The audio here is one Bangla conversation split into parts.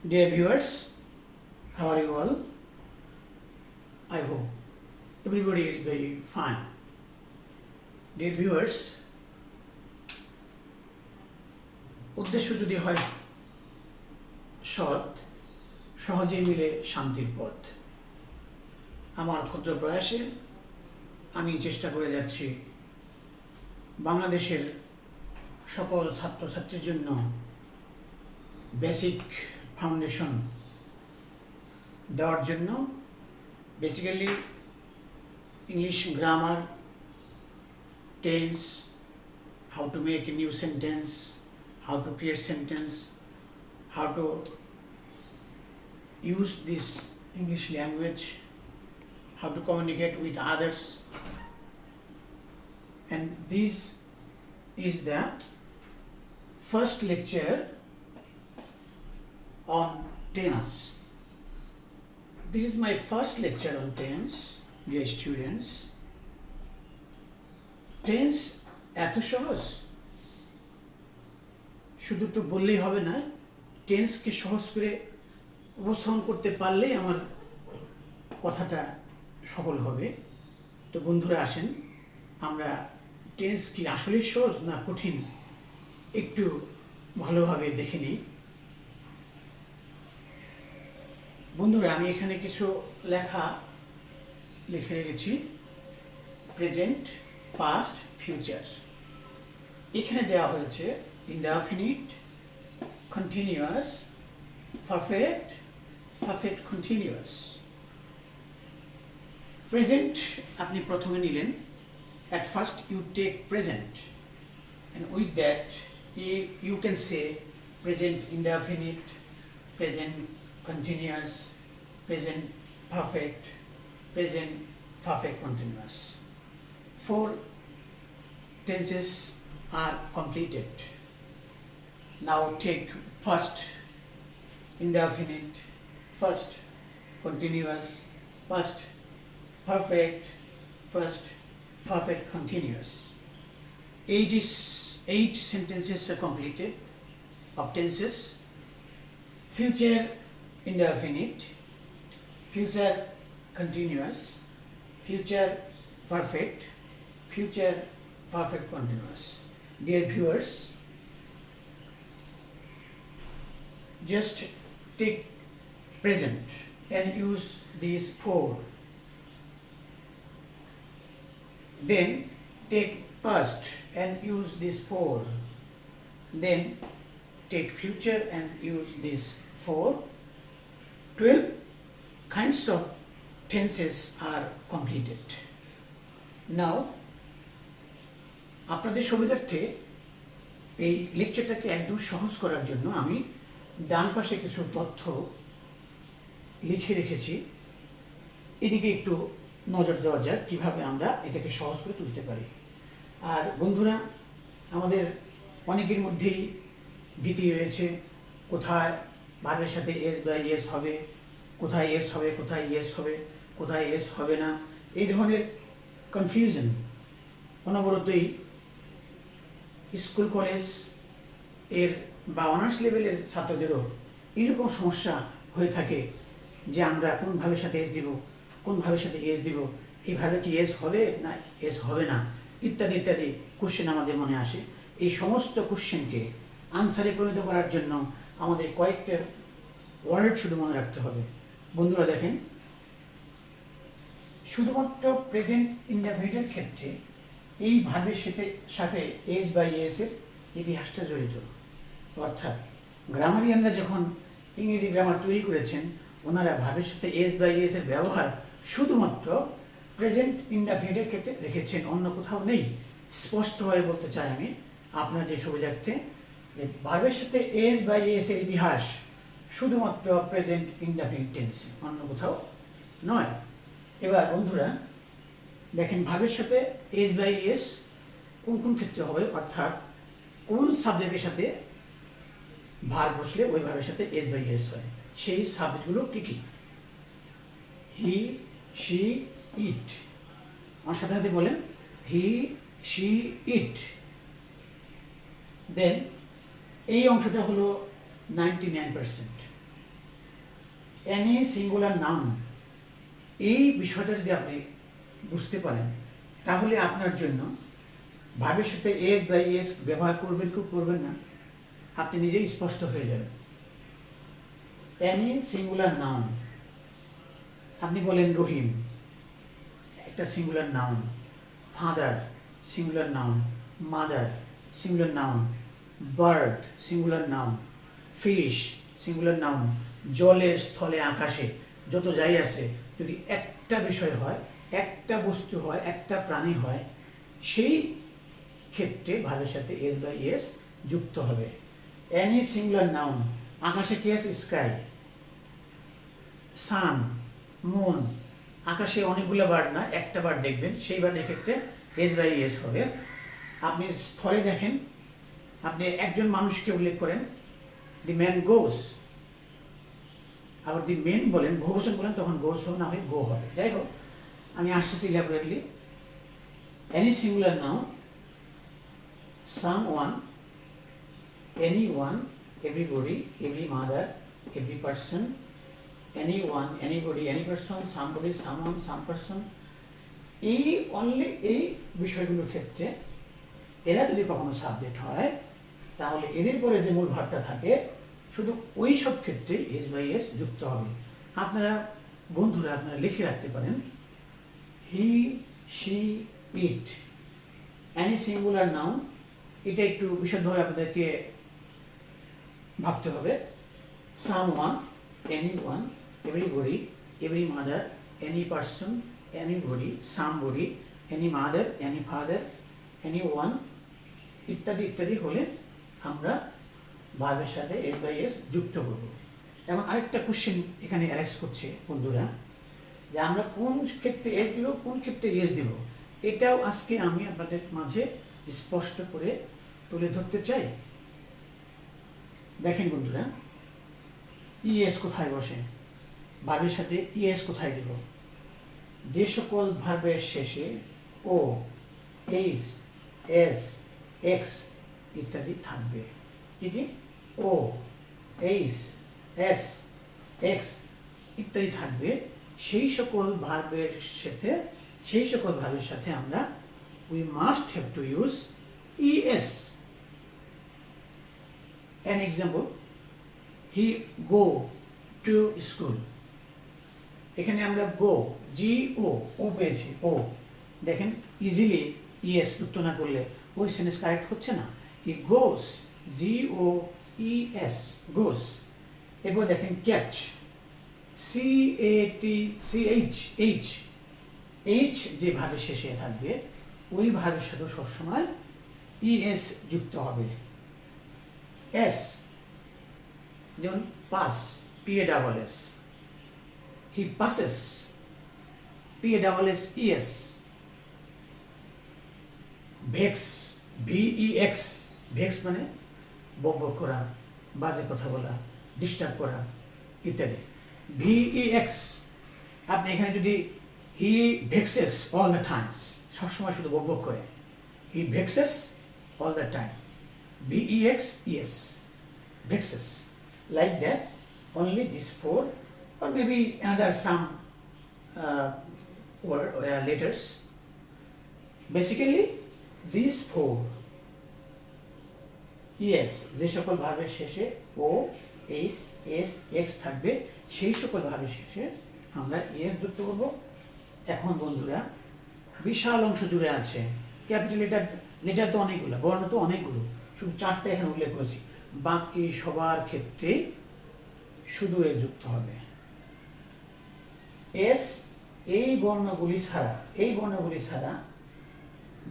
Dear viewers, how are you all? I hope everybody is very fine. Dear viewers, উদ্দেশ্য যদি হয় সৎ, সহজেই মিলে শান্তির পথ। আমার ক্ষুদ্র প্রয়াসে আমি চেষ্টা করে যাচ্ছি বাংলাদেশের সকল ছাত্রছাত্রীর জন্য বেসিক ফাউন্ডেশন দেওয়ার জন্য। Basically English grammar, tense, how to make a new sentence, how to create sentence, how to use this English language, how to communicate with others, and this is the first lecture on tense. This is my first lecture on tense, dear students. Tense এত সহজ, শুধু তো বললেই হবে না, টেন্সকে সহজ করে উপস্থাপন করতে পারলেই আমার কথাটা সফল হবে। তো বন্ধুরা আসেন, আমরা টেন্স কি আসলেই সহজ না কঠিন একটু ভালোভাবে দেখে নিই। বন্ধুরা, আমি এখানে কিছু লেখা লিখে রেখেছি, প্রেজেন্ট, পাস্ট, ফিউচার। এখানে দেওয়া হয়েছে indefinite, continuous, perfect, perfect continuous. Present আপনি প্রথমে নিলেন, at first you take present, and with that you can say present indefinite, present continuous, present perfect, present perfect continuous. 4 tenses are completed. Now take first indefinite, first continuous, first perfect, first perfect continuous. 8 sentences are completed of tenses. Future indefinite, future continuous, future perfect, future perfect continuous. Dear viewers, just take present and use these 4. Then take past and use these 4. Then take future and use these 4. 12 kinds of tenses are completed. Now, আপনাদের সুবিধার্থে এই লেকচারটাকে একদম সহজ করার জন্য আমি ডান পাশে কিছু তথ্য লিখে রেখেছি। এদিকে একটু নজর দেওয়া যাক কীভাবে আমরা এটাকে সহজ করে তুলতে পারি। আর বন্ধুরা, আমাদের অনেকের মধ্যেই ভীতি রয়েছে, কোথায় ভার্বের সাথে এস বা ইয়েস হবে, কোথায় এস হবে, কোথায় ইয়েস হবে, কোথায় এস হবে না, এই ধরনের কনফিউশন অনবরতই স্কুল কলেজ এর বা অনার্স লেভেলের ছাত্রদেরও এরকম সমস্যা হয়ে থাকে যে আমরা কোন ভাবের সাথে এস দিব, কোন ভাবের সাথে এস দিব, এইভাবে কি এস হবে না এস হবে না, ইত্যাদি ইত্যাদি কোশ্চেন আমাদের মনে আসে। এই সমস্ত কোশ্চেনকে আনসারে পরিণত করার জন্য আমাদের কয়েকটা ওয়ার্ড শুধু মনে রাখতে হবে। বন্ধুরা দেখেন, শুধুমাত্র প্রেজেন্ট ইনডেফিনিটের ক্ষেত্রে এই ভার্বের সাথে এস বা ইয়েসের ইতিহাসটা জড়িত। অর্থাৎ গ্রামারিয়ানরা যখন ইংরেজি গ্রামার তৈরি করেছেন, ওনারা ভার্বের সাথে এস বা ইয়েসের ব্যবহার শুধুমাত্র প্রেজেন্ট ইনডেফিনিটের ক্ষেত্রে রেখেছেন, অন্য কোথাও নেই। স্পষ্টভাবে বলতে চাই আমি আপনাদের সুবিধার্থে, যে ভার্বের সাথে এস বা ইয়েসের ইতিহাস শুধুমাত্র প্রেজেন্ট ইনডেফিনিট টেন্সে, অন্য কোথাও নয়। এবার বন্ধুরা দেখেন, ভার্বের সাথে এস বাই এস কোন কোন ক্ষেত্রে হবে, অর্থাৎ কোন সাবজেক্টের সাথে ভার্ব বসলে ওই ভার্বের সাথে এস বাই এস হয়, সেই সাবজেক্টগুলো কী কী? হি, শি, ইট। আমার সাথে সাথে বলেন, হি, শি, ইট। দেন এই অংশটা হলো 99%। এনি সিঙ্গুলার নাউন, এই বিষয়টা যদি আপনি বুঝতে পারেন তাহলে আপনার জন্য ভার্বের সাথে এস বা এস ব্যবহার করবেন কি করবেন না আপনি নিজেই স্পষ্ট হয়ে যাবেন। এনি সিঙ্গুলার নাউন, আপনি বলেন রহিম, একটা singular noun. Father singular noun, mother singular noun, bird singular noun, fish singular noun. জলে স্থলে আকাশে যত যাই আছে, যদি একটা বিষয় হয়, একটা বস্তু হয়, একটা প্রাণী হয়, সেই ক্ষেত্রে ভাবের সাথে এস বা এস যুক্ত হবে। এনি সিঙ্গুলার নাউন, আকাশে কি আছে? স্কাই, সান, মুন। আকাশে অনেকগুলো বার্ড না, একটা বার্ড দেখবেন, সেই বার্ডের ক্ষেত্রে এস বাই এস হবে। আপনি স্থলে দেখেন, আপনি একজন মানুষকে উল্লেখ করেন, দি ম্যান গোস। আবার দি মেন বলেন, বহুবচন বলেন, তখন গোস না হয় গো হবে। যাই হোক, আমি আসতেছি elaborately. Any singular noun, some one, any one, everybody, every mother, every person, anyone, anybody, any person, somebody, someone, some person, এই অনলি এই বিষয়গুলোর ক্ষেত্রে এরা যদি কখনো সাবজেক্ট হয় তাহলে এদের পরে যে মূল ভাবটা থাকে শুধু ওই সব ক্ষেত্রে এস বাই এস যুক্ত হবে। আপনারা বন্ধুরা আপনারা লিখে রাখতে পারেন, he, she, it, any singular noun. এটা একটু বিশদভাবে আপনাদেরকে ভাবতে হবে। Someone, anyone, everybody, every mother, any person, anybody, somebody, any mother, any father, anyone, ইত্যাদি ইত্যাদি হলে আমরা ভার্বের সাথে এস বাই এস যুক্ত করব। এবং আরেকটা কোশ্চেন এখানে অ্যারেজ করছে বন্ধুরা, যে আমরা কোন ক্ষেত্রে এস দিব, কোন ক্ষেত্রে এস দিব, এটাও আজকে আমি আপনাদের মাঝে স্পষ্ট করে তুলে ধরতে চাই। দেখেন বন্ধুরা, ইএস কোথায় বসে, ভার্বের সাথে ইএস কোথায় দিব? যে সকল ভার্বের শেষে ও, এইস, এস, এক্স ইত্যাদি থাকবে, কি কি? ও, এইস, এস, এক্স ইত্যাদি থাকবে, সেই সকল ভার্বের সাথে আমরা we must have to use ES. An example, he go to school. এখানে আমরা গো, জি ও পেয়েছি, ও। দেখেন ইজিলি ইএস যুক্ত না করলে ওই সেন্টেন্স কারেক্ট হচ্ছে না। He goes, G O E S, goes. এরপর দেখেন catch, C A T C H, H, H যে ভাবের শেষে থাকবে ওই ভাবের সাথে সবসময় ইএস যুক্ত হবে। এস যেমন pass, PASS, he passes, PASSES, vex, VEX, vex মানে বকবক করা, বাজে কথা বলা, ডিস্টার্ব করা ইত্যাদি। VEX, আপনি এখানে যদি he vexes all the times, সবসময় শুধু বকবক করে, he vexes all the time, VEX, ES, vexes. Like that, only these four, or maybe another some letters. Basically, these four. Yes, যে সকল ভার্বের শেষে ও, এইচ, এস, এক্স থাকবে, সেই সকল ভার্বের শেষে আমরা ইএস যুক্ত করব। এখন বন্ধুরা, বিশাল অংশ জুড়ে আছে, ক্যাপিটাল লেটার তো অনেকগুলো, বর্ণ তো অনেকগুলো, শুধু 4টা এখানে উল্লেখ করেছি। বাকি সবার ক্ষেত্রে শুধু এস যুক্ত হবে। এস এই বর্ণগুলি ছাড়া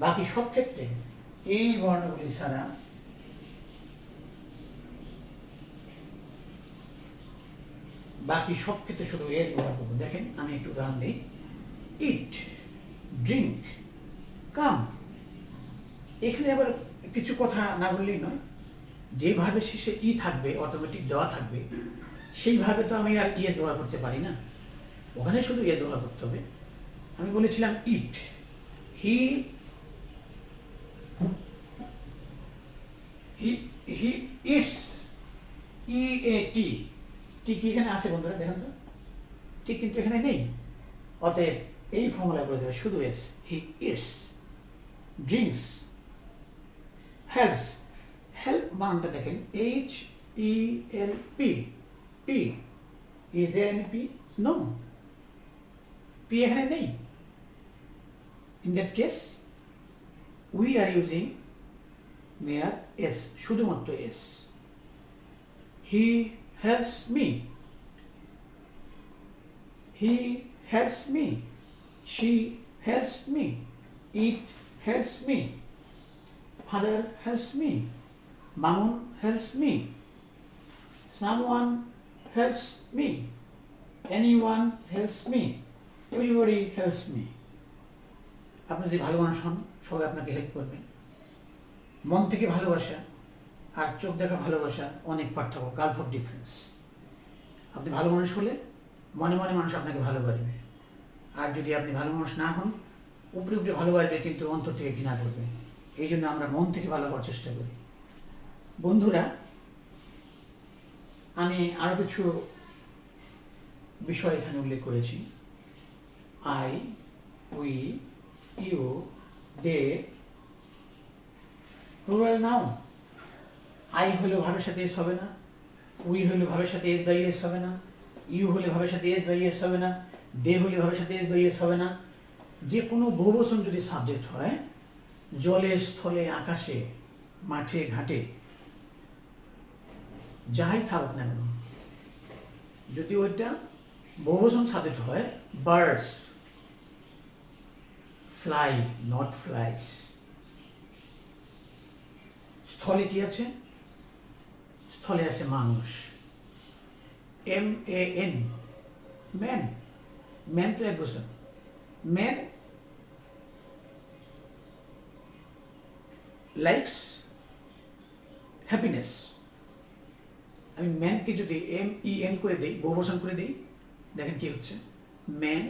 বাকি সব ক্ষেত্রে এই বর্ণগুলি ছাড়া বাকি সব ক্ষেত্রে শুধু এস ব্যবহার করবো। দেখেন আমি একটু উদাহরণ দিই। ইট, ড্রিঙ্ক, কাম। এখানে আবার কিছু কথা না বললেই নয়, যেভাবে শেষে ই থাকবে, অটোমেটিক দেওয়া থাকবে, সেইভাবে তো আমি আর ইএস ব্যবহার করতে পারি না, ওখানে শুধু এস ব্যবহার করতে হবে। আমি বলেছিলাম ইট, হি ইটস, EAT, টি কি এখানে আছে বন্ধুরা? দেখেন তো, ঠিক কিন্তু এখানে নেই। অতএব এই ফর্মুলা করে দেবে শুধু S. He eats, drinks, helps. Help বানানটা দেখেন HELP, P. Is there any P? No, P এখানে নেই। In that case we are using mere S, শুধুমাত্র S. He helps me, he helps me, she helps me, it helps me, father helps me, Mamun helps me, someone helps me, anyone helps me, everybody helps me. আপনি যদি ভালো মানুষ হন সবাই আপনাকে হেল্প করবে। মন থেকে ভালোবাসা আর চোখ দেখা ভালোবাসা অনেক পার্থক্য, গালফ অফ ডিফারেন্স। আপনি ভালো মানুষ হলে মনে মনে মানুষ আপনাকে ভালোবাসবে, আর যদি আপনি ভালো মানুষ না হন উপরে উপরে ভালোবাসবে কিন্তু অন্তর থেকে ঘৃণা করবে। এই জন্য আমরা মন থেকে ভালো হওয়ার চেষ্টা করি। বন্ধুরা, আমি আরও কিছু বিষয় এখানে উল্লেখ করেছি। I, we, you, they, plural noun. I হলেও ভাবের সাথে এস হবে না, উই হলে ভাবের সাথে এস বাই এস হবে না, ইউ হলে ভাবের সাথে এস বাই এস হবে না, দে হলে ভাবের সাথে এস বাই এস হবে না। যে কোনো বহুবচন যদি সাবজেক্ট হয়, জলে, স্থলে, আকাশে, মাঠে, ঘাটে, যাই থাকুক না কেন, যদি ওইটা বহুবচন সাবজেক্ট হয়, বার্ডস ফ্লাই, নট ফ্লাইস। স্থলে কি আছে? স্থলে আছে মানুষ, MAN, ম্যান। ম্যান তো এক বছর, ম্যান লাইকস হ্যাপিনেস। আমি ম্যানকে যদি MEN করে দিই, বহুবচন করে দিই, দেখেন কি হচ্ছে, ম্যান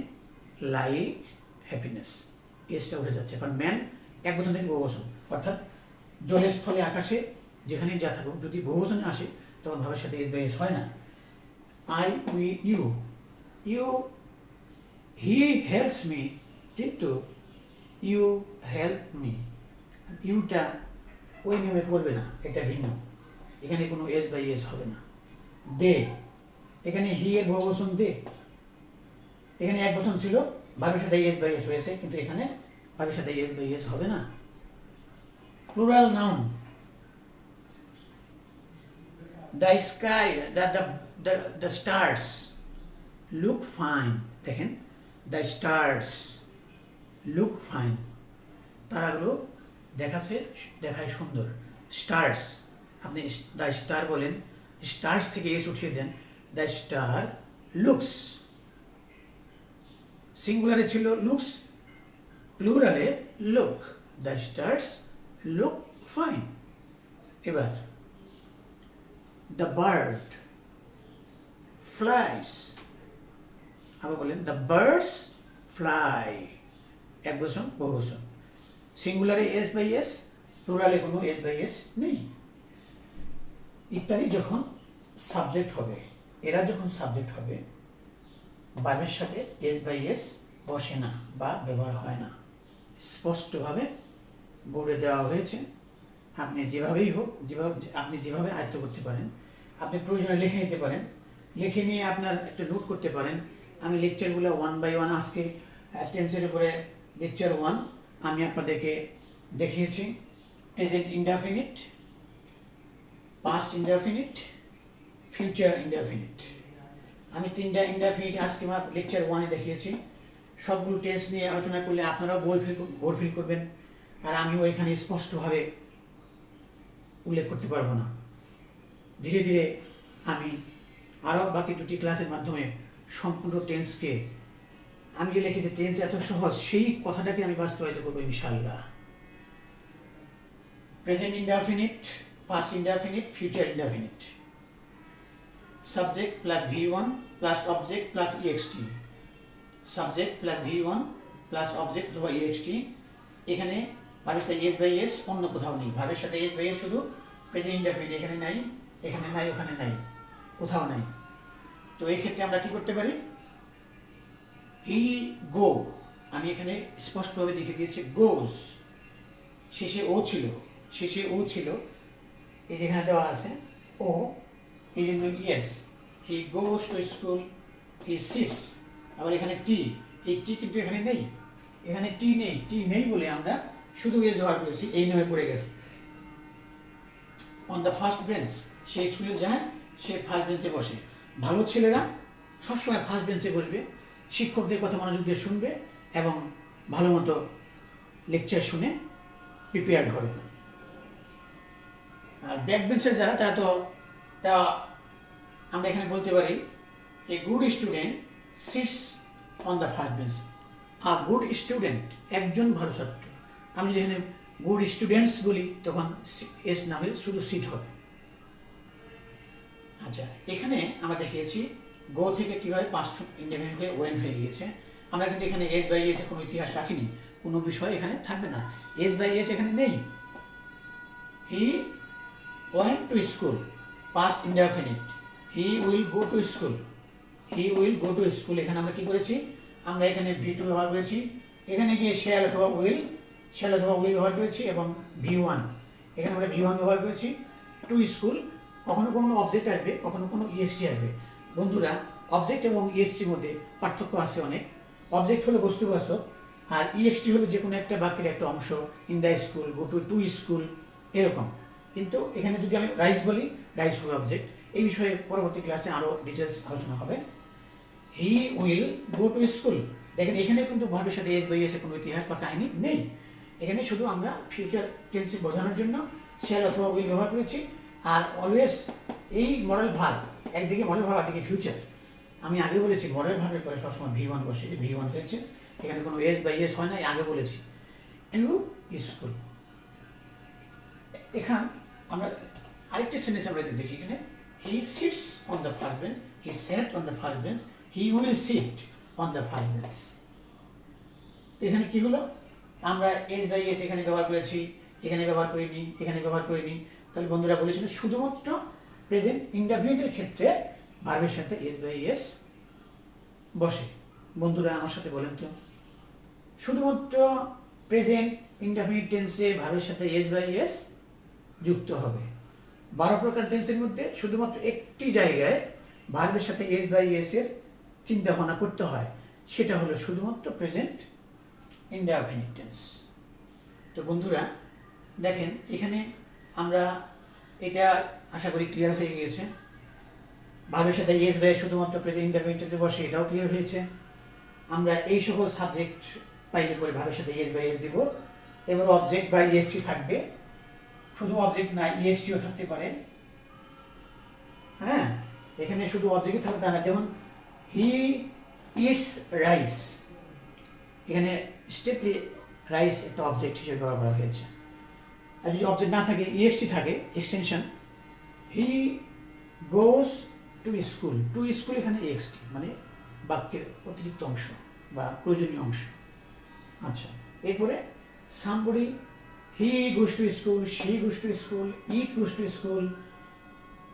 লাইক হ্যাপিনেস। এসটা উঠে যাচ্ছে, কারণ ম্যান এক বচন থেকে বহুবচন, অর্থাৎ জলের, স্থলে, আকাশে, যেখানে যা থাকুক যদি বহুবচনে আসে তখন ভাবের সাথে এস বাই এস হয় না। I, we, you, you, he helps me, কিন্তু ইউ হেল্প মি, ইউটা ওই নিয়মে পড়বে না, এটা ভিন্ন। এখানে কোনো এস বাই এস হবে না। দে, এখানে হি এর বহুবচন দে, এখানে এক বচন ছিল, ভাবের সাথে এস বাই এস হয়েছে, কিন্তু এখানে ভাবের সাথে এস বাই এস হবে না। Plural noun, the sky, the stars look fine. দেখেন, দ্য স্টার্স লুক ফাইন, তারাগুলো দেখায় সুন্দর। স্টার্স, আপনি দ্য স্টার বলেন, স্টার্স থেকে এস উঠিয়ে দেন, দ্য স্টার লুকস। সিঙ্গুলারে ছিল লুকস, প্লুরালে look, the stars look fine. এবার দ্য বার্ড ফ্লাইস, আবার বলেন দ্য বার্ডস ফ্লাই, এক বচন বহুবচন। সিঙ্গুলারে এস বাই এস, প্লুরালে কোনো এস বাই এস নেই। ইত্যাদি যখন সাবজেক্ট হবে, এরা যখন সাবজেক্ট হবে, ভার্বের সাথে এস বাই এস বসে না বা ব্যবহার হয় না, স্পষ্টভাবে বোর্ডে দেওয়া হয়েছে। আপনি যেভাবেই হোক, আপনি যেভাবে আয়ত্ত করতে পারেন, আপনি প্রয়োজনে লিখে নিতে পারেন, লিখে নিয়ে আপনার একটা নোট করতে পারেন। আমি লেকচারগুলো 1 বাই 1 আজকে টেন্সের উপরে লেকচার 1 আমি আপনাদেরকে দেখিয়েছি। Present indefinite, past indefinite, future indefinite. আমি 3টা ইনডেফিনিট আজকে আমার লেকচার 1-এ দেখিয়েছি। সবগুলো টেন্স নিয়ে আলোচনা করলে আপনারাও বোর ফিল করবেন, আর আমিও এখানে স্পষ্টভাবে উল্লেখ করতে পারবো না। ধীরে ধীরে আমি আরও বাকি 2টি ক্লাসের মাধ্যমে সম্পূর্ণ টেন্সকে, আমি যে লিখেছি টেন্স এত সহজ, সেই কথাটাকে আমি বাস্তবায়িত করবো ইনশাআল্লাহ। Present indefinite, past indefinite, future indefinite. Subject plus V1 plus object plus ext. Subject plus V1 plus object অথবা ext। এখানে ভাবের সাথে এস বাই এস অন্য কোথাও নেই। ভাবের সাথে এস বাই এস শুধু প্রেজেন্ট ইনডেফিনিট, এখানে নাই, এখানে নাই, ওখানে নাই, কোথাও নাই। তো এই ক্ষেত্রে আমরা কি করতে পারি? হি গো, আমি এখানে স্পষ্টভাবে দেখে দিয়েছি গোজ, শেষে ও ছিল, শেষে ও ছিল, এই যেখানে দেওয়া আছে ও, এই জন্য yes. He goes to school, he sits. আবার এখানে টি, এই টি কিন্তু এখানে নেই, এখানে টি নেই, টি নেই বলে আমরা শুধু এস ব্যবহার করেছি, এই নয় পড়ে গেছে। অন দ্য ফার্স্ট বেঞ্চ, সে স্কুলে যায়, সে ফার্স্ট বেঞ্চে বসে। ভালো ছেলেরা সবসময় ফার্স্ট বেঞ্চে বসবে, শিক্ষকদের কথা মনোযোগ দিয়ে শুনবে এবং ভালো মতো লেকচার শুনে প্রিপেয়ার্ড হবে। আর ব্যাক বেঞ্চের যারা, তা আমরা এখানে বলতে পারি a good student seats on the first bench. A good student, একজন ভালো ছাত্র। আমি যদি এখানে গুড স্টুডেন্টস বলি তখন এস না হয়ে শুধু সিট হবে। আচ্ছা, এখানে আমরা দেখিয়েছি গো থেকে কীভাবে পাস্ট ইন্ডিপেন্ডেন্ট হয়ে ওয়েন হয়ে গিয়েছে। আমরা কিন্তু এখানে এস বাই এস কোনো ইতিহাস রাখিনি, কোনো বিষয় এখানে থাকবে না, এস বাই এস এখানে নেই। He went to school, past indefinite. He will go to school, he will go to school. এখানে আমরা কি করেছি, আমরা এখানে ভি টু ব্যবহার করেছি, এখানে গিয়ে শ্যাল অথবা উইল, শ্যাল অথবা উইল ব্যবহার করেছি এবং ভি ওয়ান, এখানে আমরা ভি ওয়ান ব্যবহার করেছি। টু স্কুল, কখনো কোনো অবজেক্ট আসবে, কখনো কোনো ইএক্সটি আসবে। বন্ধুরা, অবজেক্ট এবং ইএক্সটির মধ্যে পার্থক্য আছে অনেক। অবজেক্ট হলো বস্তুবাচক, আর ইএক্সটি হলো যে কোনো একটা বাক্যের একটা অংশ, in the school, go to school, এরকম। কিন্তু এখানে যদি আমি রাইস বলি, রাইস হবে অবজেক্ট। এই বিষয়ে পরবর্তী ক্লাসে আরও ডিটেলস আলোচনা হবে। He will go to school, দেখেন এখানে কিন্তু ভার্বের সাথে এস বাই এসে কোনো ইতিহাস বা কাহিনী নেই। এখানে শুধু আমরা ফিউচার টেন্সে বোঝানোর জন্য শ্যাল অথবা উইল ব্যবহার করেছি। আর অলওয়েজ এই মডেল ভার্ব, একদিকে মডেল ভার্ব, একদিকে ফিউচার। আমি আগে বলেছি মডেল ভার্বের পরে সবসময় ভি ওয়ান বসে, ভি ওয়ান হয়েছে, এখানে কোনো এস বাই এস হয় না, আগে বলেছি। টু স্কুল, এখান আমরা আরেকটি সেন্টেন্স আমরা দেখি এখানে, he sits on the first bench, he sat on the first bench, he will sit on the first bench. এখানে কি হলো, আমরা এস বাই এস এখানে ব্যবহার করেছি, এখানে ব্যবহার করিনি, এখানে ব্যবহার করিনি। তাহলে বন্ধুরা বলেছিল শুধুমাত্র প্রেজেন্ট ইনডেফিনিটের ক্ষেত্রে ভার্বের সাথে এস বাই এস বসে। বন্ধুরা আমার সাথে বলেন তো, শুধুমাত্র প্রেজেন্ট ইনডেফিনিট টেন্সে ভার্বের সাথে এস বাই এস যুক্ত হবে। 12 প্রকার টেন্সের মধ্যে শুধুমাত্র একটি জায়গায় ভার্বের সাথে এস বাই এস এর চিন্তা ভাবনা করতে হয়, সেটা হলো শুধুমাত্র প্রেজেন্ট ইনডেফিনিট টেন্স। তো বন্ধুরা দেখেন, এখানে আমরা এটা আশা করি ক্লিয়ার হয়ে গিয়েছে। ভার্বের সাথে এস বাই শুধুমাত্র প্রেজেন্ট ইনডেফিনিট টেন্সে বসে, এটাও ক্লিয়ার হয়েছে। আমরা এই সকল সাবজেক্ট পাইলে পরে ভার্বের সাথে এস বাই এস দিব। এবার অবজেক্ট বা ইএক্সটি থাকবে, শুধু অবজেক্ট না ইএক্সটিও থাকতে পারে। হ্যাঁ, এখানে শুধু অবজেক্টই থাকবে তা না, যেমন হি ইটস রাইস, এখানে স্টেটলি রাইস একটা অবজেক্ট হিসেবে ব্যবহার করা হয়েছে। আর যদি অবজেক্ট না থাকে, ইএক্সটি থাকে, extension, he goes to school, two school এখানে এক্সটি মানে বাক্যের অতিরিক্ত অংশ বা প্রয়োজনীয় অংশ। আচ্ছা, এরপরে somebody, he goes to school, she goes to school, it goes to school,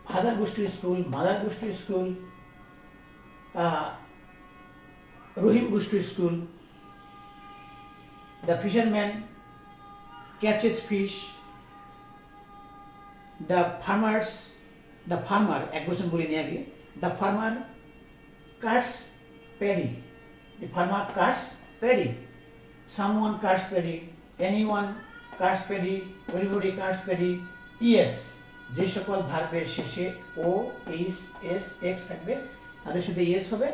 father goes to school, mother goes to school, Rahim goes to school, the fisherman catches fish, the farmer এক বছর বলিনি আগে, the farmer Katz paddy, the farmer Katz paddy, someone Katz paddy, anyone Katz paddy, everybody cuts paddy. E S, যে সকল ভার্বের শেষে ও, এইচ, এস, এক্স থাকবে তাদের সাথে ইএস হবে।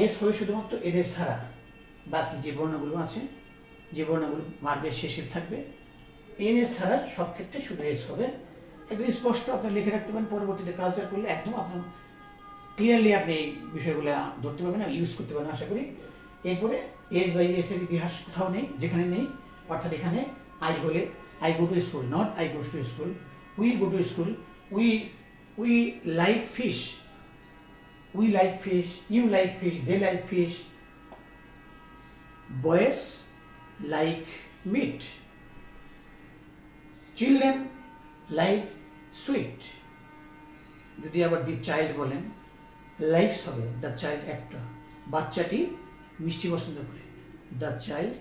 এস হবে শুধুমাত্র এদের ছাড়া, বাকি যে বর্ণগুলো আছে, যে বর্ণগুলো ভার্বের শেষে থাকবে, এন এস ছাড়া সব ক্ষেত্রে শুধু এস হবে। একদম স্পষ্ট আপনি লিখে রাখতে পারেন, পরবর্তীতে কালচার করলে একদম আপনার ক্লিয়ারলি আপনি এই বিষয়গুলো ধরতে পারবেন, ইউজ করতে পারবেন আশা করি। এরপরে এস বাই এস এর ইতিহাস কোথাও নেই, যেখানে নেই, অর্থাৎ এখানে আই হলে I go to school, not I goes to school. We go to school, we like fish, we like fish, you like fish, they like fish, boys like meat, children like sweet. যদি আবার দি চাইল্ড বলেন, লাইকস হবে দ্য চাইল্ড একটা, বাচ্চাটি মিষ্টি পছন্দ করে। The child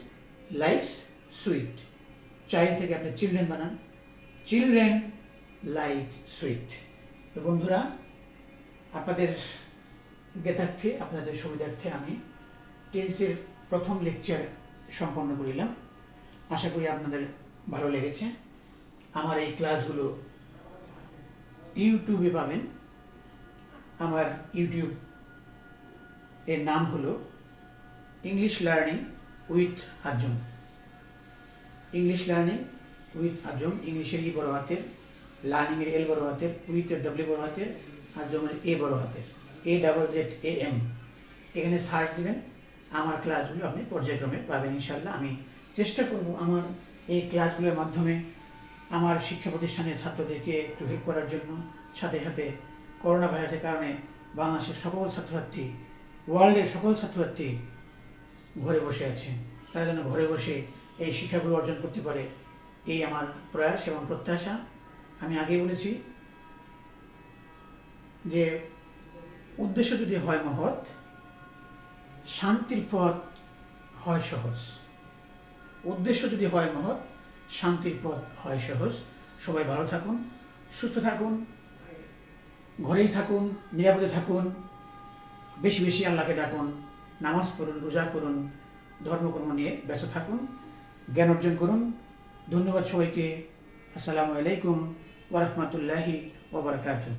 likes sweet. Child থেকে আপনি চিলড্রেন বানান, চিলড্রেন লাইক সুইট। তো বন্ধুরা, আপনাদের জ্ঞাতার্থে, আপনাদের সুবিধার্থে আমি টেন্সের প্রথম লেকচার সম্পন্ন করিলাম। আশা করি আপনাদের ভালো লেগেছে। আমার এই ক্লাসগুলো ইউটিউবে পাবেন। আমার ইউটিউব এর নাম হলো English learning with Azam. English learning with Azam, ইংলিশের ই বড় হাতের, লার্নিংয়ের এল বড় হাতের, উইথের ডব্লিউ বড় হাতের, আজমের এ বড় হাতের, AZZAM। এখানে সার্চ দেবেন, আমার ক্লাসগুলো আপনি পর্যায়ক্রমে পাবেন ইনশাল্লাহ। আমি চেষ্টা করব আমার এই ক্লাসগুলোর মাধ্যমে আমার শিক্ষা প্রতিষ্ঠানের ছাত্রদেরকে একটু হেল্প করার জন্য। সাথে সাথে করোনা ভাইরাসের কারণে বাংলাদেশের সকল ছাত্রছাত্রী, ওয়ার্ল্ডের সকল ছাত্রছাত্রী ঘরে বসে আছে, তারা যেন ঘরে বসে এই শিক্ষাগুলো অর্জন করতে পারে, এই আমার প্রয়াস এবং প্রত্যাশা। আমি আগেই বলেছি যে উদ্দেশ্য যদি হয় মহৎ, শান্তির পথ হয় সহজ। উদ্দেশ্য যদি হয় মহৎ, শান্তির পথ হয় সহজ। সবাই ভালো থাকুন, সুস্থ থাকুন, ঘরেই থাকুন, নিরাপদে থাকুন, বেশি বেশি আল্লাহকে ডাকুন, নামাজ পড়ুন, রোজা করুন, ধর্মকর্ম নিয়ে ব্যস্ত থাকুন, জ্ঞান অর্জন করুন। ধন্যবাদ সবাইকে। আসসালামু আলাইকুম ওয়া রাহমাতুল্লাহি ওয়া বারাকাতুহু।